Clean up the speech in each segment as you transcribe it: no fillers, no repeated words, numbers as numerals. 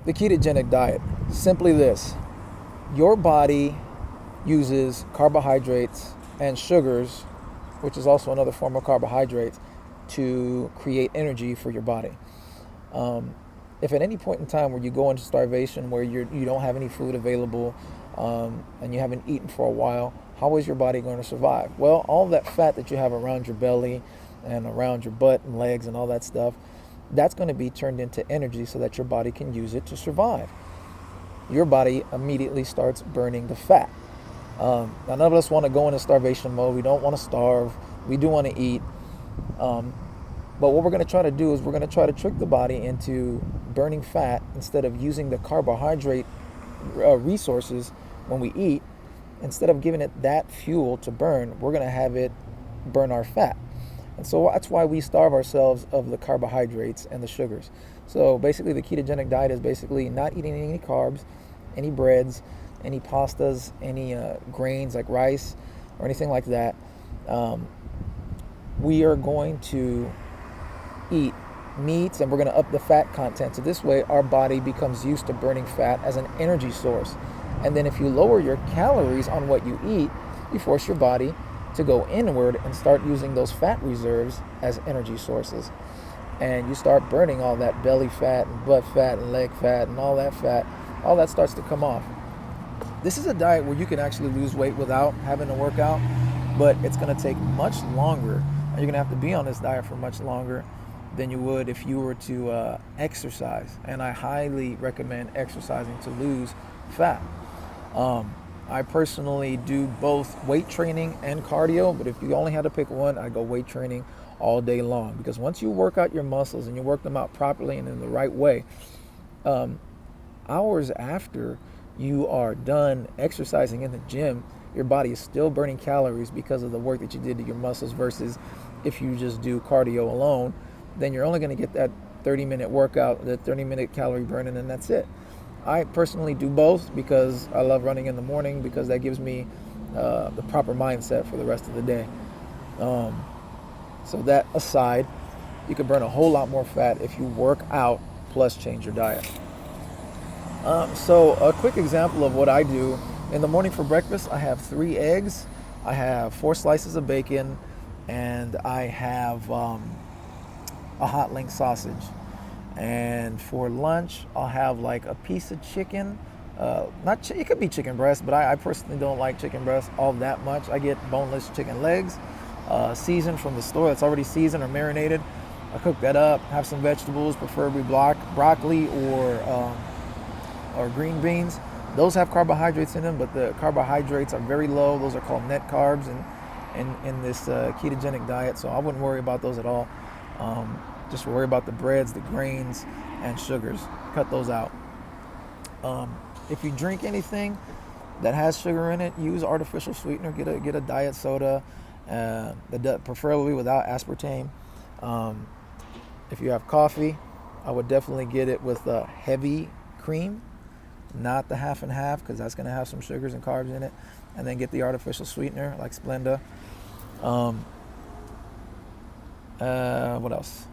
The ketogenic diet, simply this: your body uses carbohydrates and sugars, which is also another form of carbohydrates, to create energy for your body. Um, if at any point in time where you go into starvation, where you don't have any food available, and you haven't eaten for a while, how is your body going to survive? Well, all that fat that you have around your belly and around your butt and legs and all that stuff, that's going to be turned into energy so that your body can use it to survive. Your body immediately starts burning the fat. Now, none of us want to go into starvation mode. We don't want to starve. We do want to eat. Um, but what we're going to try to do is we're going to try to trick the body into burning fat instead of using the carbohydrate resources when we eat. Instead of giving it that fuel to burn, we're going to have it burn our fat. And so that's why we starve ourselves of the carbohydrates and the sugars. So basically, the ketogenic diet is basically not eating any carbs, any breads, any pastas, any grains like rice or anything like that. Um, we are going to eat meats, and we're going to up the fat content. So this way, our body becomes used to burning fat as an energy source. And then if you lower your calories on what you eat, you force your body to go inward and start using those fat reserves as energy sources. And you start burning all that belly fat and butt fat and leg fat and all that fat. All that starts to come off. This is a diet where you can actually lose weight without having to work out, but it's going to take much longer. And you're going to have to be on this diet for much longer than you would if you were to exercise. And I highly recommend exercising to lose fat. I personally do both weight training and cardio, but if you only had to pick one, I'd go weight training all day long. Because once you work out your muscles and you work them out properly and in the right way, hours after you are done exercising in the gym, your body is still burning calories because of the work that you did to your muscles, versus if you just do cardio alone, then you're only going to get that 30-minute workout, the 30-minute calorie burning, and that's it. I personally do both because I love running in the morning, because that gives me the proper mindset for the rest of the day. So that aside, you can burn a whole lot more fat if you work out plus change your diet. So a quick example of what I do. In the morning for breakfast, I have 3 eggs, I have 4 slices of bacon, and I have a hot link sausage. And for lunch, I'll have like a piece of chicken. It could be chicken breast, but I personally don't like chicken breast all that much. I get boneless chicken legs, seasoned from the store. It's already seasoned or marinated. I cook that up, have some vegetables, preferably broccoli or green beans. Those have carbohydrates in them, but the carbohydrates are very low. Those are called net carbs in this ketogenic diet, so I wouldn't worry about those at all. Just worry about the breads, the grains, and sugars. Cut those out. If you drink anything that has sugar in it, use artificial sweetener. Get a diet soda, preferably without aspartame. If you have coffee, I would definitely get it with a heavy cream, not the half and half, because that's going to have some sugars and carbs in it. And then get the artificial sweetener like Splenda. What else?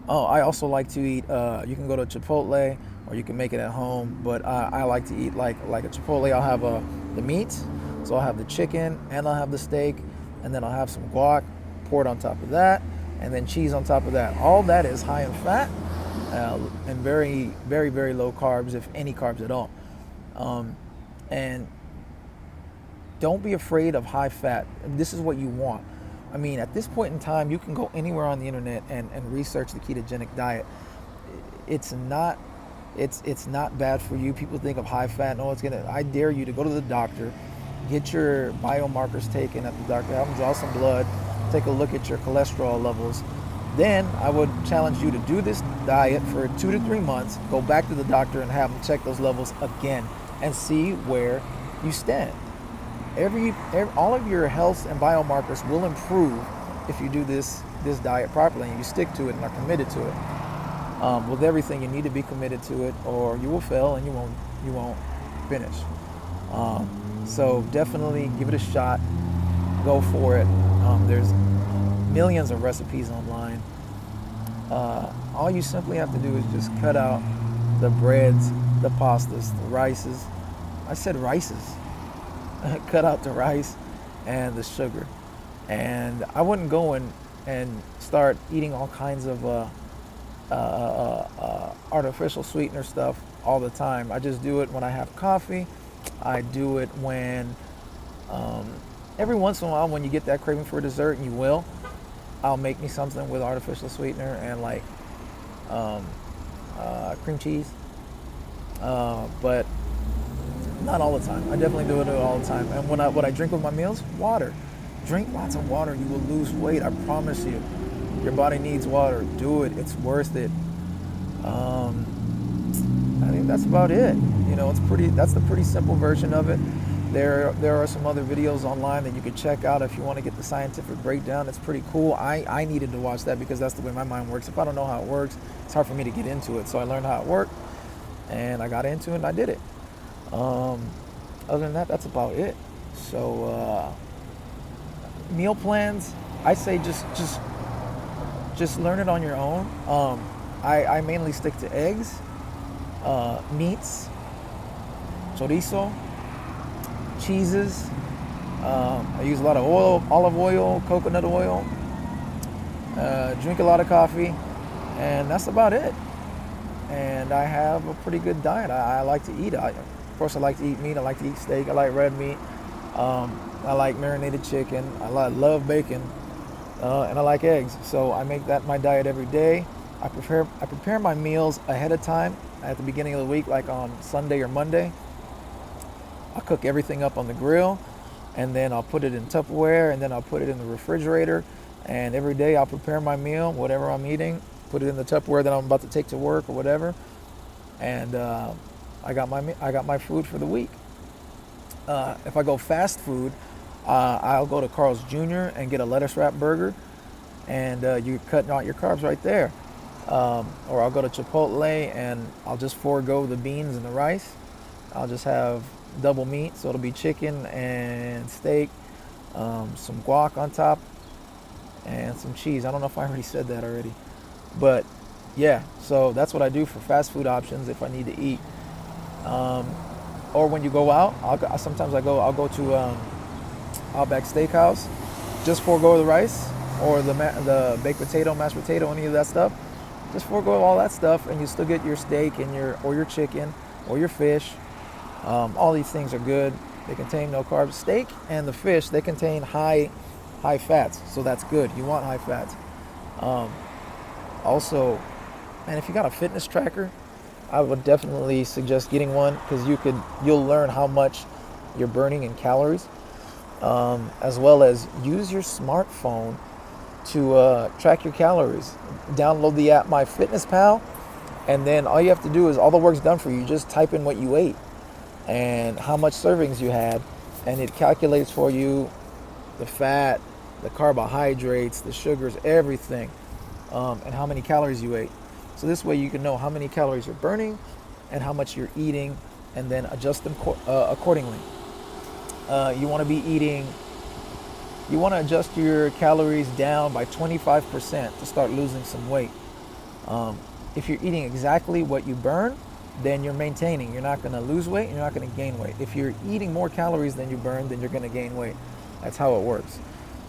Oh, I also like to eat, you can go to Chipotle or you can make it at home, but I like to eat like a Chipotle. I'll have the meat, so I'll have the chicken and I'll have the steak, and then I'll have some guac poured on top of that, and then cheese on top of that. All that is high in fat and very, very, very low carbs, if any carbs at all. And don't be afraid of high fat. This is what you want. I mean, at this point in time, you can go anywhere on the internet and research the ketogenic diet. It's not bad for you. People think of high fat. No, I dare you to go to the doctor, get your biomarkers taken at the doctor, have them draw some blood, take a look at your cholesterol levels. Then I would challenge you to do this diet for 2 to 3 months, go back to the doctor and have them check those levels again and see where you stand. All of your health and biomarkers will improve if you do this diet properly and you stick to it and are committed to it. With everything, you need to be committed to it, or you will fail and you won't finish. So definitely give it a shot. Go for it. There's millions of recipes online. All you simply have to do is just cut out the breads, the pastas, the rices. I said rices. Cut out the rice and the sugar. And I wouldn't go and start eating all kinds of artificial sweetener stuff all the time. I just do it when I have coffee. I do it when, every once in a while, when you get that craving for dessert, and you will, I'll make me something with artificial sweetener and like cream cheese. But not all the time. I definitely do it all the time. And what I drink with my meals, water. Drink lots of water. You will lose weight. I promise you. Your body needs water. Do it. It's worth it. I think that's about it. That's the pretty simple version of it. There are some other videos online that you could check out if you want to get the scientific breakdown. It's pretty cool. I needed to watch that because that's the way my mind works. If I don't know how it works, it's hard for me to get into it. So I learned how it worked, and I got into it, and I did it. Other than that, that's about it. So meal plans, I say just learn it on your own. I mainly stick to eggs, meats, chorizo, cheeses. I use a lot of oil, olive oil, coconut oil. Drink a lot of coffee, and that's about it. And I have a pretty good diet. I like to eat. Of course, I like to eat meat. I like to eat steak. I like red meat. I like marinated chicken. I love bacon, and I like eggs. So I make that my diet every day. I prepare my meals ahead of time at the beginning of the week, like on Sunday or Monday. I'll cook everything up on the grill, and then I'll put it in Tupperware, and then I'll put it in the refrigerator. And every day I'll prepare my meal, whatever I'm eating, put it in the Tupperware that I'm about to take to work or whatever. And I got my food for the week. If I go fast food, I'll go to Carl's Jr. and get a lettuce wrap burger, and you're cutting out your carbs right there. Or I'll go to Chipotle and I'll just forego the beans and the rice. I'll just have double meat, so it'll be chicken and steak, some guac on top, and some cheese. I don't know if I already said that already, but yeah. So that's what I do for fast food options if I need to eat. Or when you go out, I'll go to Outback Steakhouse, just forego the rice or the baked potato, mashed potato, any of that stuff. Just forego all that stuff, and you still get your steak and your chicken or your fish. All these things are good. They contain no carbs. Steak and the fish, they contain high fats, so that's good. You want high fats. Also, and if you got a fitness tracker, I would definitely suggest getting one, because you'll learn how much you're burning in calories, as well as use your smartphone to track your calories. Download the app MyFitnessPal, and then all you have to do is, all the work's done for you. Just type in what you ate and how much servings you had, and it calculates for you the fat, the carbohydrates, the sugars, everything, and how many calories you ate. So this way you can know how many calories you're burning and how much you're eating, and then adjust them accordingly. You want to adjust your calories down by 25% to start losing some weight. If you're eating exactly what you burn, then you're maintaining. You're not going to lose weight, and you're not going to gain weight. If you're eating more calories than you burn, then you're going to gain weight. That's how it works.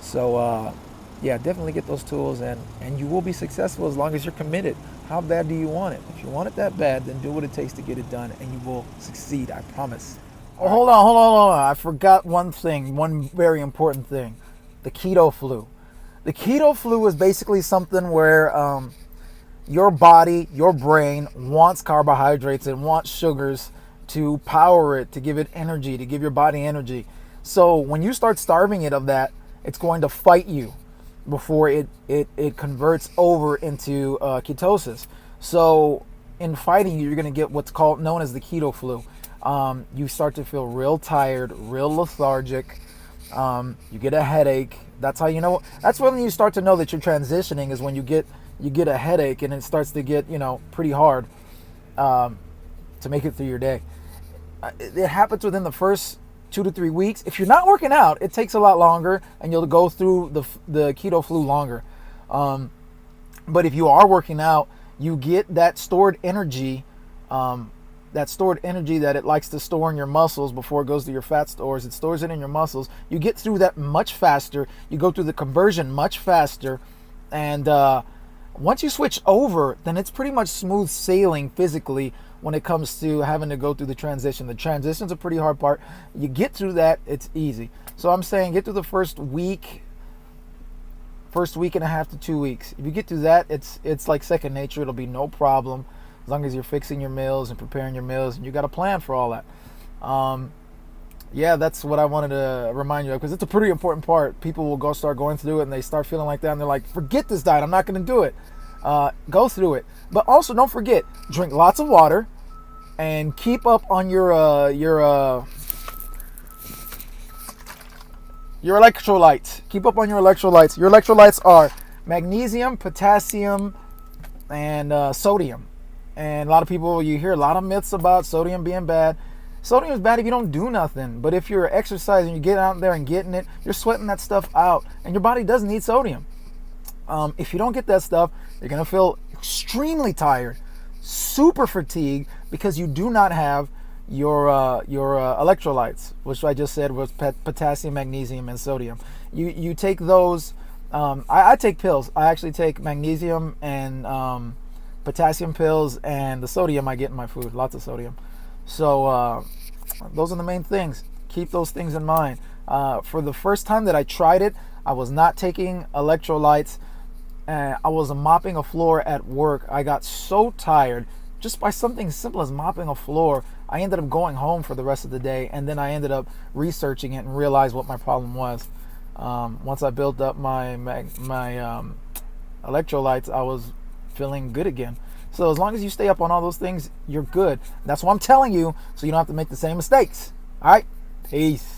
So yeah, definitely get those tools, and you will be successful as long as you're committed. How bad do you want it? If you want it that bad, then do what it takes to get it done, and you will succeed, I promise. Oh, hold on. I forgot one thing, one very important thing. The keto flu. The keto flu is basically something where your body, your brain wants carbohydrates and wants sugars to power it, to give it energy, to give your body energy. So when you start starving it of that, it's going to fight you before it converts over into ketosis. So in fighting you, you're going to get what's known as the keto flu. You start to feel real tired, real lethargic. You get a headache. That's how you know. That's when you start to know that you're transitioning, is when you get a headache, and it starts to get pretty hard to make it through your day. It happens within the first 2 to 3 weeks. If you're not working out, it takes a lot longer, and you'll go through the keto flu longer. But if you are working out, you get that stored energy, that it likes to store in your muscles before it goes to your fat stores. It stores it in your muscles. You get through that much faster. You go through the conversion much faster. And once you switch over, then it's pretty much smooth sailing physically when it comes to having to go through the transition. The transition's a pretty hard part. You get through that, it's easy. So I'm saying get through the first week and a half to 2 weeks. If you get through that, it's like second nature. It'll be no problem as long as you're fixing your meals and preparing your meals and you got a plan for all that. Yeah, that's what I wanted to remind you of, because it's a pretty important part. People will start going through it and they start feeling like that and they're like, forget this diet, I'm not going to do it. Go through it. But also don't forget, drink lots of water and keep up on your electrolytes. Keep up on your electrolytes. Your electrolytes are magnesium, potassium, and sodium. And a lot of people, you hear a lot of myths about sodium being bad. Sodium is bad if you don't do nothing. But if you're exercising, you get out there and getting it, you're sweating that stuff out. And your body doesn't need sodium. If you don't get that stuff, you're going to feel extremely tired, super fatigued, because you do not have your electrolytes, which I just said was potassium, magnesium, and sodium. You take those. I take pills. I actually take magnesium and potassium pills, and the sodium I get in my food. Lots of sodium. So those are the main things. Keep those things in mind. For the first time that I tried it, I was not taking electrolytes. I was mopping a floor at work. I got so tired just by something simple as mopping a floor. I ended up going home for the rest of the day, and then I ended up researching it and realized what my problem was. Once I built up my electrolytes, I was feeling good again. So as long as you stay up on all those things, you're good. That's what I'm telling you, so you don't have to make the same mistakes. All right? Peace.